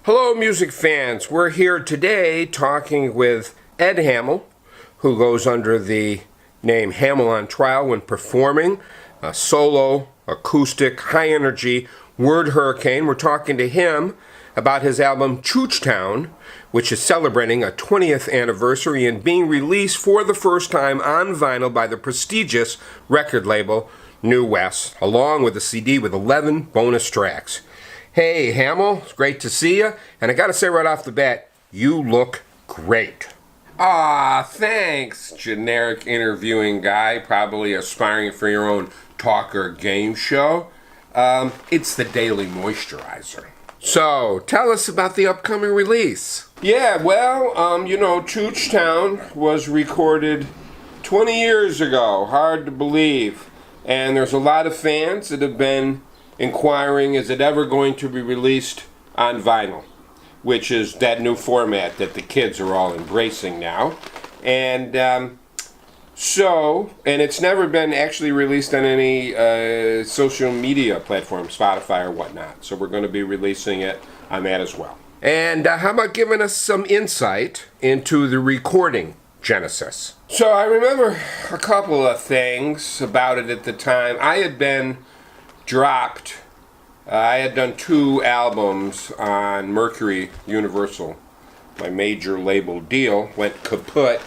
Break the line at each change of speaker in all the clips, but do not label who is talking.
Hello, music fans. We're here today talking with Ed Hamill, who goes under the name Hamill on Trial when performing a solo, acoustic, high-energy word hurricane. We're talking to him about his album Choochtown, which is celebrating a 20th anniversary and being released for the first time on vinyl by the prestigious record label New West, along with a CD with 11 bonus tracks. Hey, Hamill, it's great to see you. And I gotta say right off the bat, you look great. Ah, thanks, generic interviewing guy, probably aspiring for your own talk or game show. It's the Daily Moisturizer. So, tell us about the upcoming release. Yeah, well, Choochtown was recorded 20 years ago. Hard to believe. And there's a lot of fans that have been inquiring, is it ever going to be released on vinyl, which is that new format that the kids are all embracing now. And and it's never been actually released on any social media platform, Spotify or whatnot. So we're going to be releasing it on that as well. And how about giving us some insight into the recording genesis? So I remember a couple of things about it at the time. I had been dropped. I had done 2 albums on Mercury Universal. My major label deal went kaput,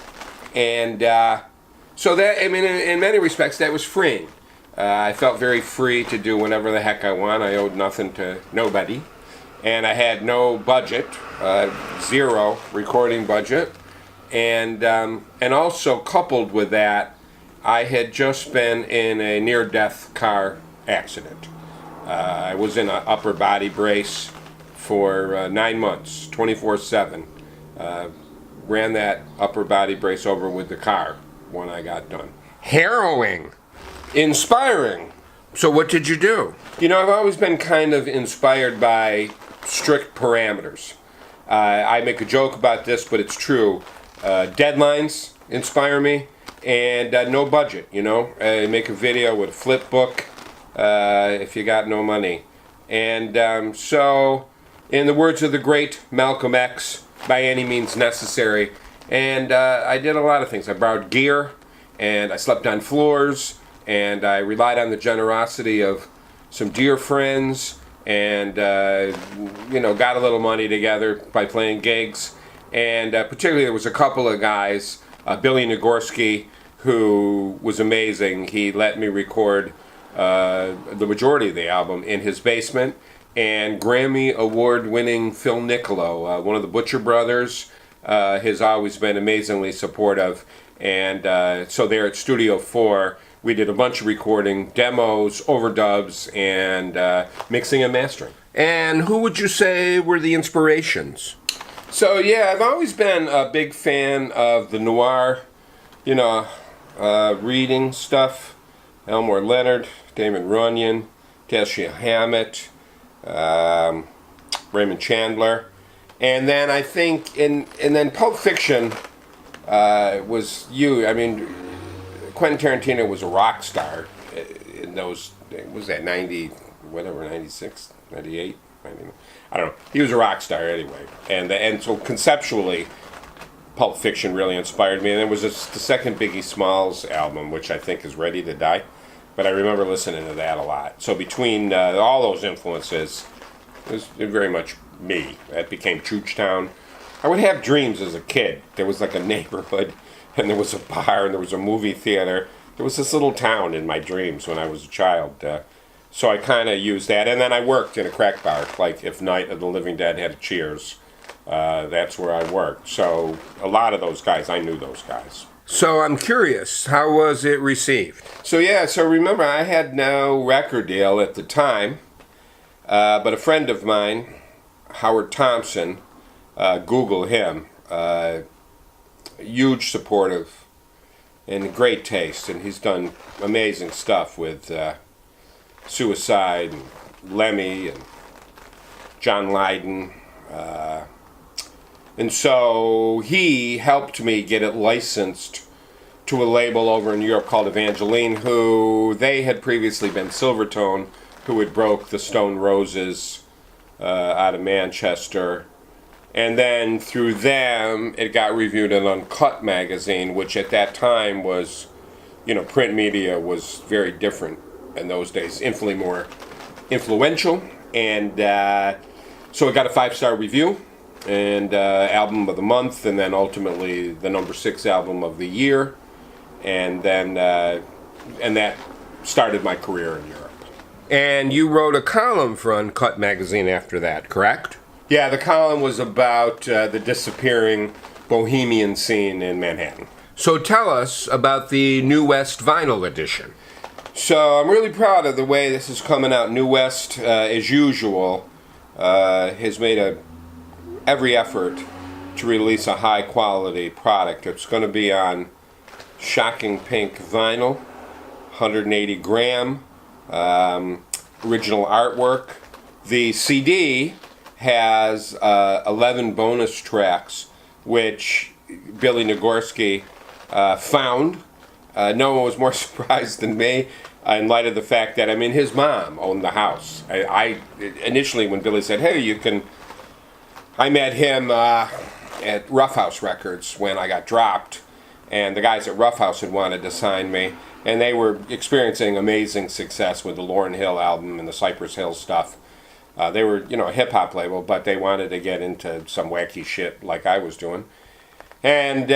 and so that, I mean, in many respects, that was freeing. I felt very free to do whatever the heck I want. I owed nothing to nobody, and I had no budget, 0 recording budget, and also coupled with that, I had just been in a near-death car accident. I was in an upper body brace for 9 months, 24/7. Ran that upper body brace over with the car when I got done. Harrowing. Inspiring. So what did you do? You know, I've always been kind of inspired by strict parameters. I make a joke about this, but it's true. Deadlines inspire me, and no budget, I make a video with a flip book. If you got no money. And so, in the words of the great Malcolm X, by any means necessary. And I did a lot of things. I borrowed gear, and I slept on floors, and I relied on the generosity of some dear friends, and, got a little money together by playing gigs. And particularly there was a couple of guys, Billy Nagorski, who was amazing. He let me record the majority of the album in his basement, and Grammy award-winning Phil Niccolo, one of the Butcher Brothers, has always been amazingly supportive, and so there at Studio 4 we did a bunch of recording, demos, overdubs, and mixing and mastering. And who would you say were the inspirations? So yeah, I've always been a big fan of the noir, reading stuff. Elmore Leonard, Damon Runyon, Dashiell Hammett, Raymond Chandler, and then I think, and then Pulp Fiction was you. I mean, Quentin Tarantino was a rock star in those. Was that 96, 98? I don't know. He was a rock star anyway, and so conceptually, Pulp Fiction really inspired me. And there was the second Biggie Smalls album, which I think is Ready to Die. But I remember listening to that a lot. So between all those influences, it was very much me. That became Choochtown. I would have dreams as a kid. There was like a neighborhood, and there was a bar, and there was a movie theater. There was this little town in my dreams when I was a child. So I kind of used that. And then I worked in a crack bar, like if Night of the Living Dead had a Cheers. That's where I worked. So a lot of those guys, I knew those guys. So I'm curious, how was it received? So remember, I had no record deal at the time, but a friend of mine, Howard Thompson, Google him, huge supportive and great taste, and he's done amazing stuff with Suicide and Lemmy and John Lydon. And so he helped me get it licensed to a label over in New York called Evangeline, who they had previously been Silvertone, who had broke the Stone Roses out of Manchester. And then through them, it got reviewed in Uncut magazine, which at that time was, print media was very different in those days, infinitely more influential. And so it got a 5-star review and album of the month, and then ultimately the number 6 album of the year. And then, and that started my career in Europe. And you wrote a column for Uncut magazine after that, correct? Yeah, the column was about the disappearing bohemian scene in Manhattan. So tell us about the New West vinyl edition. So I'm really proud of the way this is coming out. New West, as usual, has made every effort to release a high-quality product. It's going to be on shocking pink vinyl, 180 gram, original artwork. The CD has 11 bonus tracks, which Billy Nagorski found. No one was more surprised than me in light of the fact that, his mom owned the house. I initially, when Billy said, hey, you can... I met him at Rough House Records when I got dropped, and the guys at Rough House had wanted to sign me, and they were experiencing amazing success with the Lauryn Hill album and the Cypress Hill stuff. They were, a hip-hop label, but they wanted to get into some wacky shit like I was doing. And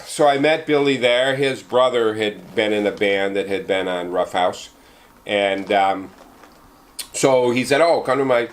so I met Billy there. His brother had been in a band that had been on Rough House. And so he said, oh, come to my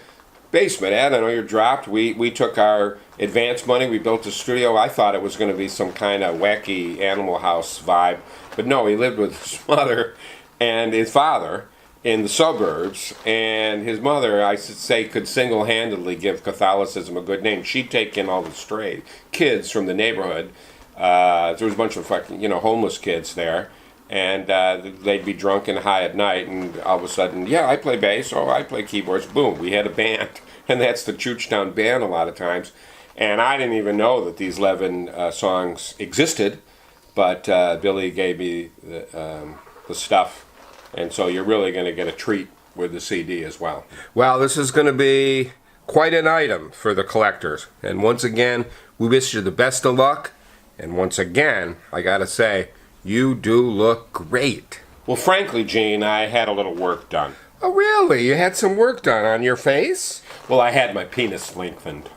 basement, Ed. I know you're dropped. We took our advance money. We built a studio. I thought it was going to be some kind of wacky Animal House vibe. But no, he lived with his mother and his father in the suburbs, and his mother, I should say, could single-handedly give Catholicism a good name. She'd take in all the stray kids from the neighborhood. There was a bunch of fucking, homeless kids there, and they'd be drunk and high at night, and all of a sudden, yeah, I play bass, oh, I play keyboards, boom, we had a band, and that's the Choochtown Band a lot of times. And I didn't even know that these 11 songs existed, but Billy gave me the stuff. And so you're really going to get a treat with the CD as well. Well, this is going to be quite an item for the collectors. And once again, we wish you the best of luck. And once again, I got to say, you do look great. Well, frankly, Gene, I had a little work done. Oh, really? You had some work done on your face? Well, I had my penis lengthened.